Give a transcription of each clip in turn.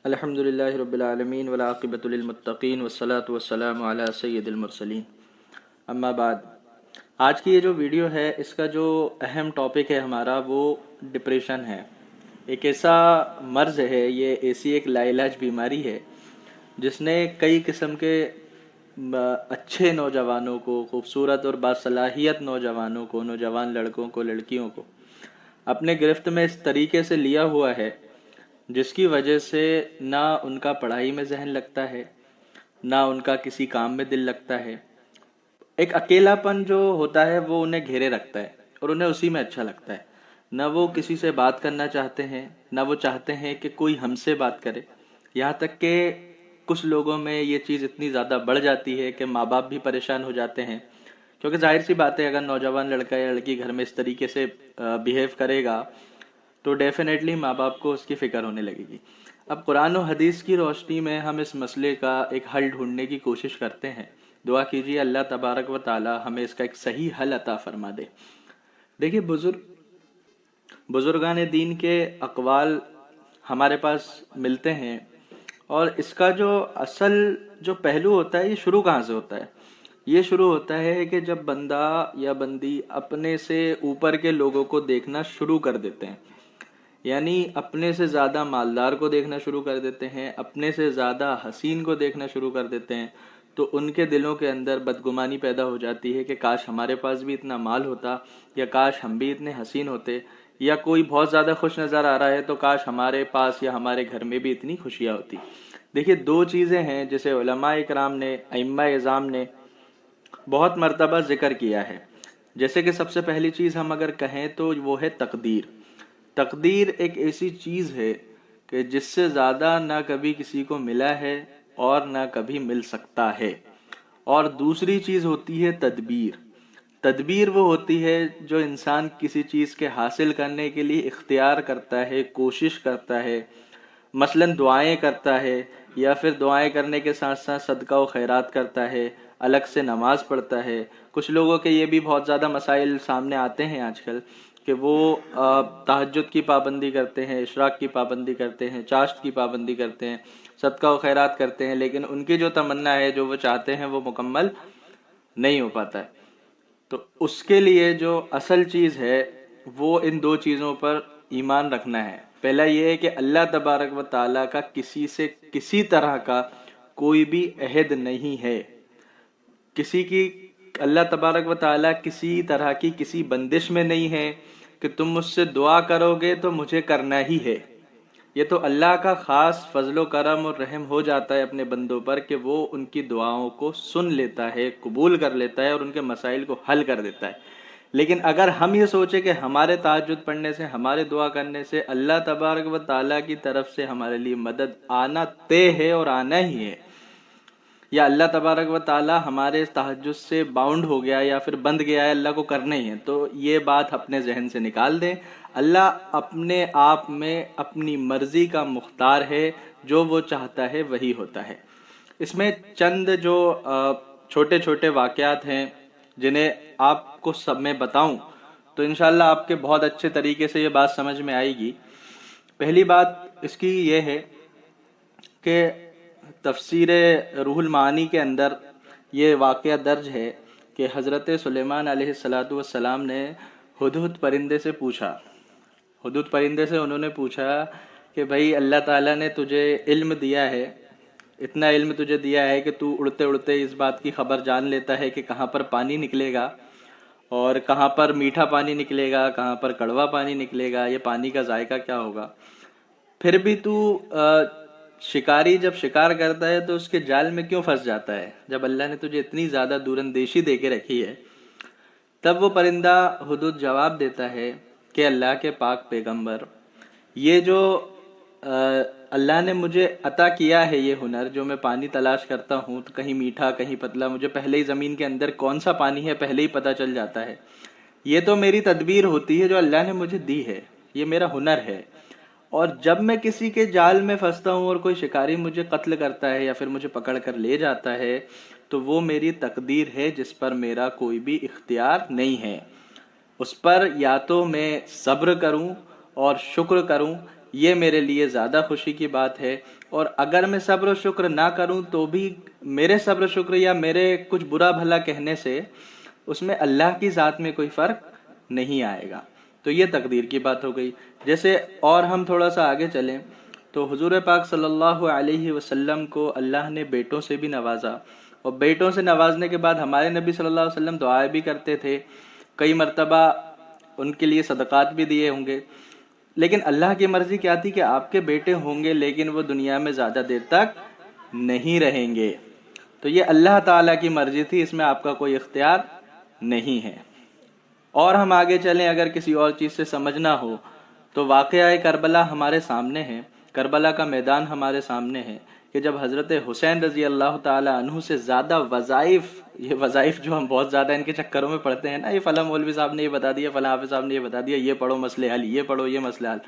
الحمد للہ رب العالمین والعاقبۃ للمتقین والصلاة والسلام علی سید المرسلین، اما بعد۔ آج کی یہ جو ویڈیو ہے اس کا جو اہم ٹاپک ہے ہمارا وہ ڈپریشن ہے۔ ایک ایسا مرض ہے، یہ ایسی ایک لا علاج بیماری ہے جس نے کئی قسم کے اچھے نوجوانوں کو، خوبصورت اور باصلاحیت نوجوانوں کو، نوجوان لڑکوں کو، لڑکیوں کو اپنے گرفت میں اس طریقے سے لیا ہوا ہے جس کی وجہ سے نہ ان کا پڑھائی میں ذہن لگتا ہے، نہ ان کا کسی کام میں دل لگتا ہے۔ ایک اکیلا پن جو ہوتا ہے وہ انہیں گھیرے رکھتا ہے اور انہیں اسی میں اچھا لگتا ہے۔ نہ وہ کسی سے بات کرنا چاہتے ہیں، نہ وہ چاہتے ہیں کہ کوئی ہم سے بات کرے۔ یہاں تک کہ کچھ لوگوں میں یہ چیز اتنی زیادہ بڑھ جاتی ہے کہ ماں باپ بھی پریشان ہو جاتے ہیں، کیونکہ ظاہر سی بات ہے اگر نوجوان لڑکا یا لڑکی گھر میں اس طریقے سے بیہیو کرے گا تو ڈیفینیٹلی ماں باپ کو اس کی فکر ہونے لگے گی۔ اب قرآن و حدیث کی روشنی میں ہم اس مسئلے کا ایک حل ڈھونڈنے کی کوشش کرتے ہیں۔ دعا کیجیے اللہ تبارک و تعالی ہمیں اس کا ایک صحیح حل عطا فرما دے۔ دیکھیے بزرگان دین کے اقوال ہمارے پاس ملتے ہیں، اور اس کا جو اصل جو پہلو ہوتا ہے یہ شروع کہاں سے ہوتا ہے؟ یہ شروع ہوتا ہے کہ جب بندہ یا بندی اپنے سے اوپر کے لوگوں کو دیکھنا شروع کر دیتے ہیں، یعنی اپنے سے زیادہ مالدار کو دیکھنا شروع کر دیتے ہیں، اپنے سے زیادہ حسین کو دیکھنا شروع کر دیتے ہیں، تو ان کے دلوں کے اندر بدگمانی پیدا ہو جاتی ہے کہ کاش ہمارے پاس بھی اتنا مال ہوتا، یا کاش ہم بھی اتنے حسین ہوتے، یا کوئی بہت زیادہ خوش نظر آ رہا ہے تو کاش ہمارے پاس یا ہمارے گھر میں بھی اتنی خوشیاں ہوتی۔ دیکھیے دو چیزیں ہیں جسے علماء اکرام نے، ائمہ اعظام نے بہت مرتبہ ذکر کیا ہے۔ جیسے کہ سب سے پہلی چیز ہم اگر کہیں تو وہ ہے تقدیر۔ تقدیر ایک ایسی چیز ہے کہ جس سے زیادہ نہ کبھی کسی کو ملا ہے اور نہ کبھی مل سکتا ہے۔ اور دوسری چیز ہوتی ہے تدبیر۔ تدبیر وہ ہوتی ہے جو انسان کسی چیز کے حاصل کرنے کے لیے اختیار کرتا ہے، کوشش کرتا ہے، مثلاً دعائیں کرتا ہے، یا پھر دعائیں کرنے کے ساتھ ساتھ صدقہ و خیرات کرتا ہے، الگ سے نماز پڑھتا ہے۔ کچھ لوگوں کے یہ بھی بہت زیادہ مسائل سامنے آتے ہیں آج کل کہ وہ تہجد کی پابندی کرتے ہیں، اشراق کی پابندی کرتے ہیں، چاشت کی پابندی کرتے ہیں، صدقہ و خیرات کرتے ہیں، لیکن ان کی جو تمنا ہے، جو وہ چاہتے ہیں، وہ مکمل نہیں ہو پاتا ہے۔ تو اس کے لیے جو اصل چیز ہے وہ ان دو چیزوں پر ایمان رکھنا ہے۔ پہلا یہ ہے کہ اللہ تبارک و تعالیٰ کا کسی سے کسی طرح کا کوئی بھی عہد نہیں ہے، کسی کی اللہ تبارک و تعالیٰ کسی طرح کی کسی بندش میں نہیں ہے کہ تم مجھ سے دعا کرو گے تو مجھے کرنا ہی ہے۔ یہ تو اللہ کا خاص فضل و کرم اور رحم ہو جاتا ہے اپنے بندوں پر کہ وہ ان کی دعاؤں کو سن لیتا ہے، قبول کر لیتا ہے اور ان کے مسائل کو حل کر دیتا ہے۔ لیکن اگر ہم یہ سوچیں کہ ہمارے تہجد پڑھنے سے، ہمارے دعا کرنے سے اللہ تبارک و تعالیٰ کی طرف سے ہمارے لیے مدد آنا طے ہے اور آنا ہی ہے، یا اللہ تبارک و تعالیٰ ہمارے تہجد سے باؤنڈ ہو گیا یا پھر بند گیا ہے، اللہ کو کرنا ہی ہے، تو یہ بات اپنے ذہن سے نکال دیں۔ اللہ اپنے آپ میں اپنی مرضی کا مختار ہے، جو وہ چاہتا ہے وہی ہوتا ہے۔ اس میں چند جو چھوٹے چھوٹے واقعات ہیں جنہیں آپ کو سب میں بتاؤں تو انشاءاللہ آپ کے بہت اچھے طریقے سے یہ بات سمجھ میں آئے گی۔ پہلی بات اس کی یہ ہے کہ تفسیر روح المعانی کے اندر یہ واقعہ درج ہے کہ حضرت سلیمان علیہ السلام نے ہدہد پرندے سے پوچھا، ہدہد پرندے سے انہوں نے پوچھا کہ بھائی اللہ تعالیٰ نے تجھے علم دیا ہے، اتنا علم تجھے دیا ہے کہ تو اڑتے اڑتے اس بات کی خبر جان لیتا ہے کہ کہاں پر پانی نکلے گا اور کہاں پر میٹھا پانی نکلے گا، کہاں پر کڑوا پانی نکلے گا، یہ پانی کا ذائقہ کیا ہوگا، پھر بھی تو شکاری جب شکار کرتا ہے تو اس کے جال میں کیوں پھنس جاتا ہے جب اللہ نے تجھے اتنی زیادہ دور اندیشی دے کے رکھی ہے؟ تب وہ پرندہ ہدہد جواب دیتا ہے کہ اللہ کے پاک پیغمبر، یہ جو اللہ نے مجھے عطا کیا ہے یہ ہنر، جو میں پانی تلاش کرتا ہوں تو کہیں میٹھا کہیں پتلا، مجھے پہلے ہی زمین کے اندر کون سا پانی ہے پہلے ہی پتہ چل جاتا ہے، یہ تو میری تدبیر ہوتی ہے جو اللہ نے مجھے دی ہے، یہ میرا ہنر ہے۔ اور جب میں کسی کے جال میں پھنستا ہوں اور کوئی شکاری مجھے قتل کرتا ہے یا پھر مجھے پکڑ کر لے جاتا ہے تو وہ میری تقدیر ہے جس پر میرا کوئی بھی اختیار نہیں ہے۔ اس پر یا تو میں صبر کروں اور شکر کروں یہ میرے لیے زیادہ خوشی کی بات ہے، اور اگر میں صبر و شکر نہ کروں تو بھی میرے صبر و شکر یا میرے کچھ برا بھلا کہنے سے اس میں اللہ کی ذات میں کوئی فرق نہیں آئے گا۔ تو یہ تقدیر کی بات ہو گئی۔ جیسے اور ہم تھوڑا سا آگے چلیں تو حضور پاک صلی اللہ علیہ وسلم کو اللہ نے بیٹوں سے بھی نوازا، اور بیٹوں سے نوازنے کے بعد ہمارے نبی صلی اللہ علیہ وسلم دعائیں بھی کرتے تھے، کئی مرتبہ ان کے لیے صدقات بھی دیے ہوں گے، لیکن اللہ کی مرضی کیا تھی کہ آپ کے بیٹے ہوں گے لیکن وہ دنیا میں زیادہ دیر تک نہیں رہیں گے۔ تو یہ اللہ تعالیٰ کی مرضی تھی، اس میں آپ کا کوئی اختیار نہیں ہے۔ اور ہم آگے چلیں، اگر کسی اور چیز سے سمجھنا ہو تو واقعہ کربلا ہمارے سامنے ہے، کربلا کا میدان ہمارے سامنے ہے کہ جب حضرت حسین رضی اللہ تعالی عنہ سے زیادہ وظائف، یہ وظائف جو ہم بہت زیادہ ان کے چکروں میں پڑھتے ہیں نا، یہ فلاں مولوی صاحب نے یہ بتا دیا، فلاں حافظ صاحب نے یہ بتا دیا، یہ پڑھو مسئلے حل، یہ پڑھو یہ مسئلہ حل،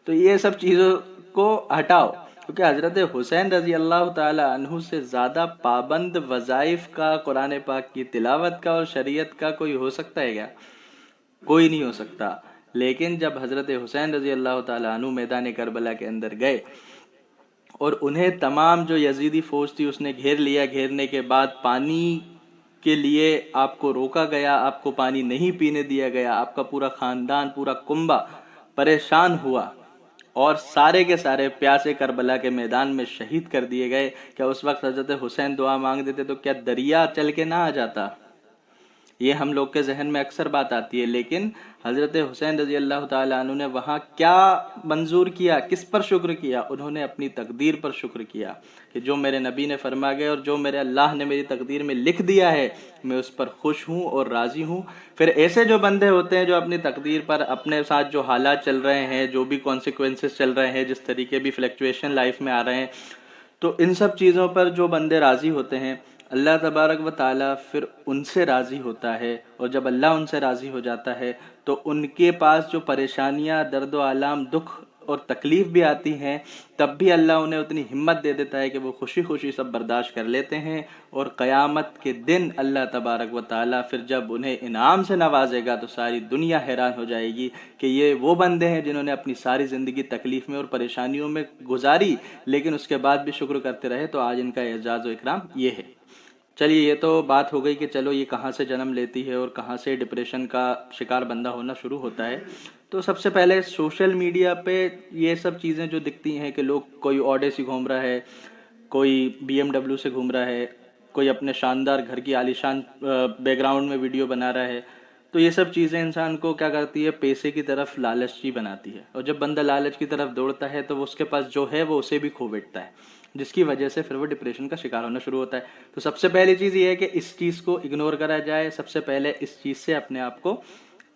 تو یہ سب چیزوں کو ہٹاؤ، کیونکہ حضرت حسین رضی اللہ تعالی عنہ سے زیادہ پابند وظائف کا، قرآن پاک کی تلاوت کا اور شریعت کا کوئی ہو سکتا ہے کیا؟ کوئی نہیں ہو سکتا۔ لیکن جب حضرت حسین رضی اللہ تعالی عنہ میدان کربلا کے اندر گئے اور انہیں تمام جو یزیدی فوج تھی اس نے گھیر لیا، گھیرنے کے بعد پانی کے لیے آپ کو روکا گیا، آپ کو پانی نہیں پینے دیا گیا، آپ کا پورا خاندان، پورا کنبہ پریشان ہوا، اور سارے کے سارے پیاسے کربلا کے میدان میں شہید کر دیے گئے۔ کیا اس وقت حضرت حسین دعا مانگ دیتے تو کیا دریا چل کے نہ آ جاتا؟ یہ ہم لوگ کے ذہن میں اکثر بات آتی ہے، لیکن حضرت حسین رضی اللہ تعالیٰ عنہ نے وہاں کیا منظور کیا، کس پر شکر کیا؟ انہوں نے اپنی تقدیر پر شکر کیا کہ جو میرے نبی نے فرما گئے اور جو میرے اللہ نے میری تقدیر میں لکھ دیا ہے میں اس پر خوش ہوں اور راضی ہوں۔ پھر ایسے جو بندے ہوتے ہیں جو اپنی تقدیر پر، اپنے ساتھ جو حالات چل رہے ہیں، جو بھی کانسیکوینسز چل رہے ہیں، جس طریقے بھی فلیکچویشن لائف میں آ رہے ہیں، تو ان سب چیزوں پر جو بندے راضی ہوتے ہیں اللہ تبارک و تعالیٰ پھر ان سے راضی ہوتا ہے، اور جب اللہ ان سے راضی ہو جاتا ہے تو ان کے پاس جو پریشانیاں، درد و آلام، دکھ اور تکلیف بھی آتی ہیں، تب بھی اللہ انہیں اتنی ہمت دے دیتا ہے کہ وہ خوشی خوشی سب برداشت کر لیتے ہیں، اور قیامت کے دن اللہ تبارک و تعالیٰ پھر جب انہیں انعام سے نوازے گا تو ساری دنیا حیران ہو جائے گی کہ یہ وہ بندے ہیں جنہوں نے اپنی ساری زندگی تکلیف میں اور پریشانیوں میں گزاری لیکن اس کے بعد بھی شکر کرتے رہے، تو آج ان کا اعزاز و اکرام یہ ہے۔ چلیے، یہ تو بات ہو گئی کہ چلو یہ کہاں سے جنم لیتی ہے اور کہاں سے ڈپریشن کا شکار بندہ ہونا شروع ہوتا ہے۔ تو سب سے پہلے سوشل میڈیا پہ یہ سب چیزیں جو دکھتی ہیں کہ لوگ، کوئی آڈے سے گھوم رہا ہے، کوئی بی ایم ڈبلیو سے گھوم رہا ہے، کوئی اپنے شاندار گھر کی عالیشان بیک گراؤنڈ میں ویڈیو بنا رہا ہے، تو یہ سب چیزیں انسان کو کیا کرتی ہے؟ پیسے کی طرف لالچی بناتی ہے، اور جب بندہ لالچ کی طرف دوڑتا ہے تو وہ اس کے پاس جو ہے وہ اسے بھی کھو بیٹھتا ہے، جس کی وجہ سے پھر وہ ڈپریشن کا شکار ہونا شروع ہوتا ہے۔ تو سب سے پہلی چیز یہ ہے کہ اس چیز کو اگنور کرا جائے، سب سے پہلے اس چیز سے اپنے آپ کو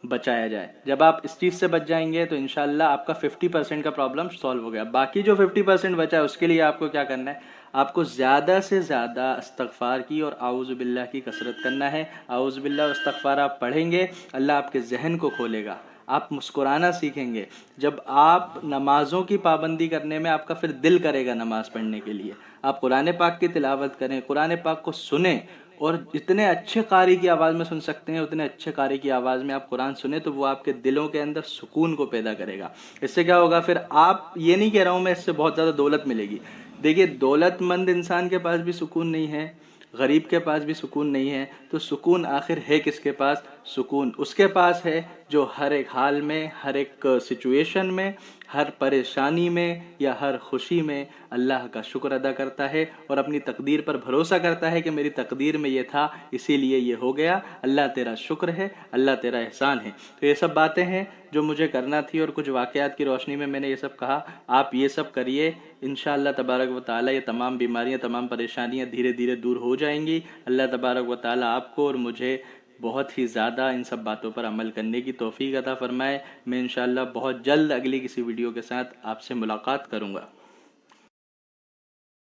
بچایا جائے۔ جب آپ اس چیز سے بچ جائیں گے تو انشاءاللہ آپ کا 50% کا پرابلم سالو ہو گیا۔ باقی جو 50% بچا ہے اس کے لیے آپ کو کیا کرنا ہے؟ آپ کو زیادہ سے زیادہ استغفار کی اور اعوذ باللہ کی کثرت کرنا ہے۔ اعوذ باللہ اور استغفار آپ پڑھیں گے، اللہ آپ کے ذہن کو کھولے گا، آپ مسکرانا سیکھیں گے۔ جب آپ نمازوں کی پابندی کرنے میں آپ کا پھر دل کرے گا نماز پڑھنے کے لیے، آپ قرآن پاک کی تلاوت کریں، قرآن پاک کو سنیں، اور جتنے اچھے قاری کی آواز میں سن سکتے ہیں اتنے اچھے قاری کی آواز میں آپ قرآن سنیں، تو وہ آپ کے دلوں کے اندر سکون کو پیدا کرے گا۔ اس سے کیا ہوگا؟ پھر آپ، یہ نہیں کہہ رہا ہوں میں اس سے بہت زیادہ دولت ملے گی، دیکھیے دولت مند انسان کے پاس بھی سکون نہیں ہے، غریب کے پاس بھی سکون نہیں ہے، تو سکون آخر ہے کس کے پاس؟ سکون اس کے پاس ہے جو ہر ایک حال میں، ہر ایک سچویشن میں، ہر پریشانی میں یا ہر خوشی میں اللہ کا شکر ادا کرتا ہے اور اپنی تقدیر پر بھروسہ کرتا ہے کہ میری تقدیر میں یہ تھا اسی لیے یہ ہو گیا، اللہ تیرا شکر ہے، اللہ تیرا احسان ہے۔ تو یہ سب باتیں ہیں جو مجھے کرنا تھی، اور کچھ واقعات کی روشنی میں نے یہ سب کہا۔ آپ یہ سب کریے، انشاءاللہ تبارک و تعالیٰ یہ تمام بیماریاں، تمام پریشانیاں دھیرے دھیرے دور ہو جائیں گی۔ اللہ تبارک و تعالیٰ آپ کو اور مجھے بہت ہی زیادہ ان سب باتوں پر عمل کرنے کی توفیق عطا فرمائے۔ میں انشاءاللہ بہت جلد اگلی کسی ویڈیو کے ساتھ آپ سے ملاقات کروں گا۔